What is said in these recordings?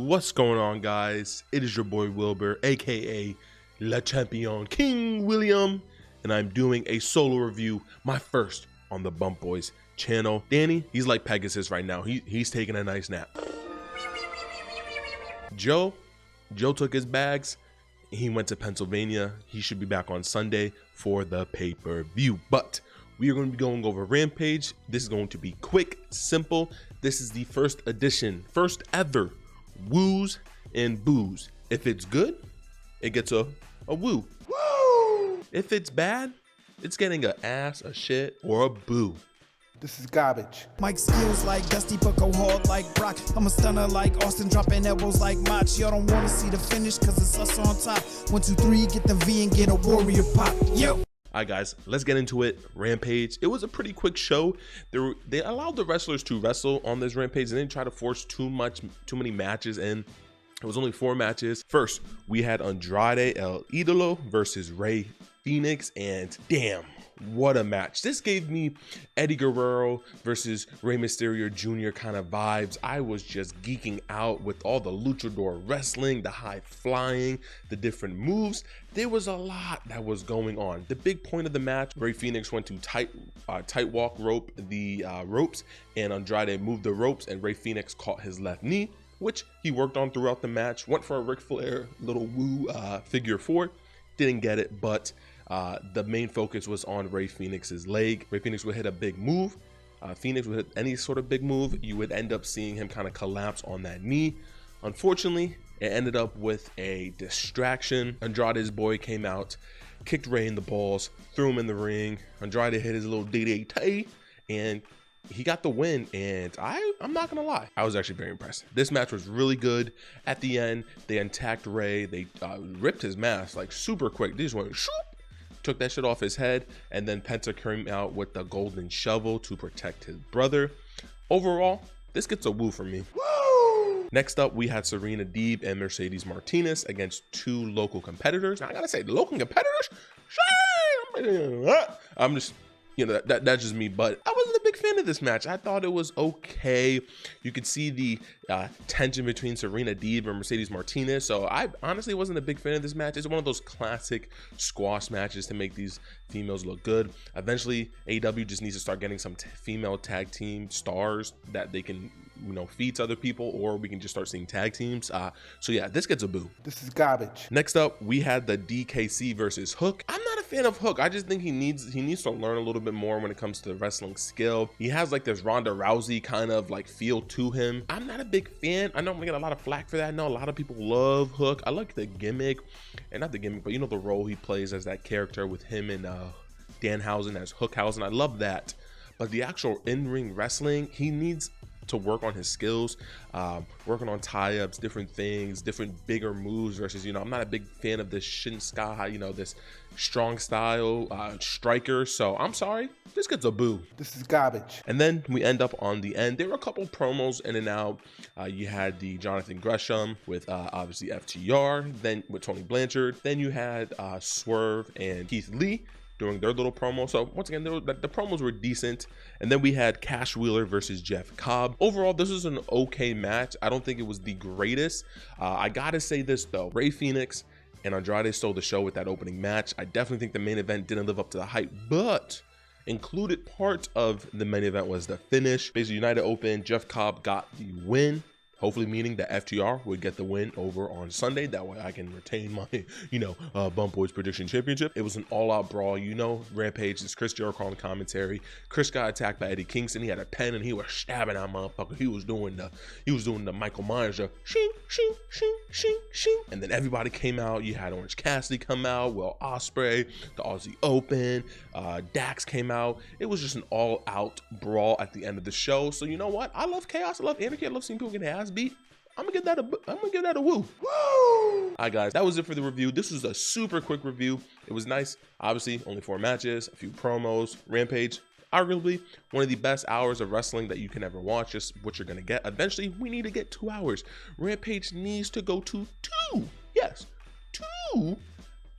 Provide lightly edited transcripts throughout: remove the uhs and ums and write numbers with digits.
What's going on, guys? It is your boy Wilbur, aka Le Champion King William, and I'm doing a solo review, my first on the Bump Boys channel. Danny, he's like Pegasus right now. He's taking a nice nap. Joe took his bags. He went to Pennsylvania. He should be back on Sunday for the pay-per-view. But we are going to be going over Rampage. This is going to be quick, simple. This is the first edition, first ever woos and boos. If it's good, it gets a woo. Woo! If it's bad, it's getting a ass, a shit, or a boo. This is garbage. Mike skills like Dusty, but go hard like Brock. I'm a stunner like Austin, dropping elbows like Mach. Y'all don't wanna see the finish, cause it's us on top. 1, 2, 3, get the V and get a warrior pop. Yo! Alright guys, let's get into it. Rampage. It was a pretty quick show. They allowed the wrestlers to wrestle on this Rampage and didn't try to force too many matches in. It was only 4 matches. First, we had Andrade El Idolo versus Rey Fénix, and damn, what a match. This gave me Eddie Guerrero versus Rey Mysterio Jr. kind of vibes. I was just geeking out with all the luchador wrestling, the high flying, the different moves. There was a lot that was going on. The big point of the match, Rey Fénix went to tight walk rope the ropes, and Andrade moved the ropes, and Rey Fénix caught his left knee, which he worked on throughout the match. Went for a Ric Flair little woo figure 4. Didn't get it, but the main focus was on Rey Fénix's leg. Rey Fénix would hit a big move. Fénix would hit any sort of big move. You would end up seeing him kind of collapse on that knee. Unfortunately, it ended up with a distraction. Andrade's boy came out, kicked Rey in the balls, threw him in the ring. Andrade hit his little DDT, and he got the win. And I'm not gonna lie, I was actually very impressed. This match was really good. At the end, they attacked Rey. They ripped his mask like super quick. They just went shoop, took that shit off his head, and then Penta came out with the golden shovel to protect his brother. Overall, this gets a woo for me. Woo! Next up, we had Serena Deeb and Mercedes Martinez against 2 local competitors. Now, I gotta say, the local competitors, I'm just, you know, that's just me, but I wasn't a big fan of this match. I thought it was okay. You could see the tension between Serena Deeb and Mercedes Martinez. So I honestly wasn't a big fan of this match. It's one of those classic squash matches to make these females look good. Eventually, AEW just needs to start getting some female tag team stars that they can, you know, feed to other people, or we can just start seeing tag teams. So yeah, this gets a boo. This is garbage. Next up, we had the DKC versus Hook. I'm not a fan of Hook. I just think he needs to learn a little bit more when it comes to the wrestling skill. He has like this Ronda Rousey kind of like feel to him. I'm not a big fan. I know I'm gonna get a lot of flack for that. I know a lot of people love Hook. I like the gimmick, and not the gimmick, but you know, the role he plays as that character with him and Danhausen as Hookhausen. I love that. But the actual in-ring wrestling, he needs to work on his skills, working on tie-ups, different things, different bigger moves versus, you know, I'm not a big fan of this Shinsuke, you know, this strong style striker. So I'm sorry, this gets a boo. This is garbage. And then we end up on the end. There were a couple promos in and out. You had the Jonathan Gresham with obviously FTR, then with Tony Blanchard. Then you had Swerve and Keith Lee doing their little promo. So once again, the promos were decent. And then we had Cash Wheeler versus Jeff Cobb. Overall, this was an okay match. I don't think it was the greatest. I gotta say this though, Rey Fénix and Andrade stole the show with that opening match. I definitely think the main event didn't live up to the hype, but included part of the main event was the finish. Basically, United Open, Jeff Cobb got the win. Hopefully meaning that FTR would get the win over on Sunday. That way I can retain my, you know, Bump Boys Prediction Championship. It was an all-out brawl. You know, Rampage is Chris Jericho on the commentary. Chris got attacked by Eddie Kingston. He had a pen and he was stabbing that motherfucker. He was doing the Michael Myers, shing, shing, shing, shing, shing. And then everybody came out. You had Orange Cassidy come out, Will Ospreay, the Aussie Open, Dax came out. It was just an all-out brawl at the end of the show. So you know what? I love chaos. I love anarchy. I love seeing people get their ass beat. I'm gonna give that a woo. Woo! All right, guys, that was it for the review. This was a super quick review. It was nice. Obviously, only 4 matches, a few promos. Rampage, arguably one of the best hours of wrestling that you can ever watch. Just what you're gonna get. Eventually, we need to get 2 hours. Rampage needs to go to 2. Yes, 2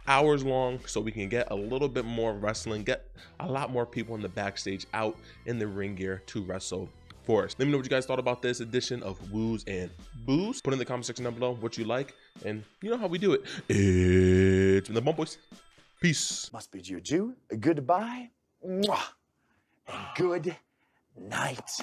hours long, so we can get a little bit more wrestling, get a lot more people in the backstage out in the ring gear to wrestle for us. Let me know what you guys thought about this edition of WOOS and BOOS. Put in the comment section down below what you like, and you know how we do it. It's been the Bump Boys. Peace. Must bid you adieu, goodbye, mwah, and good night.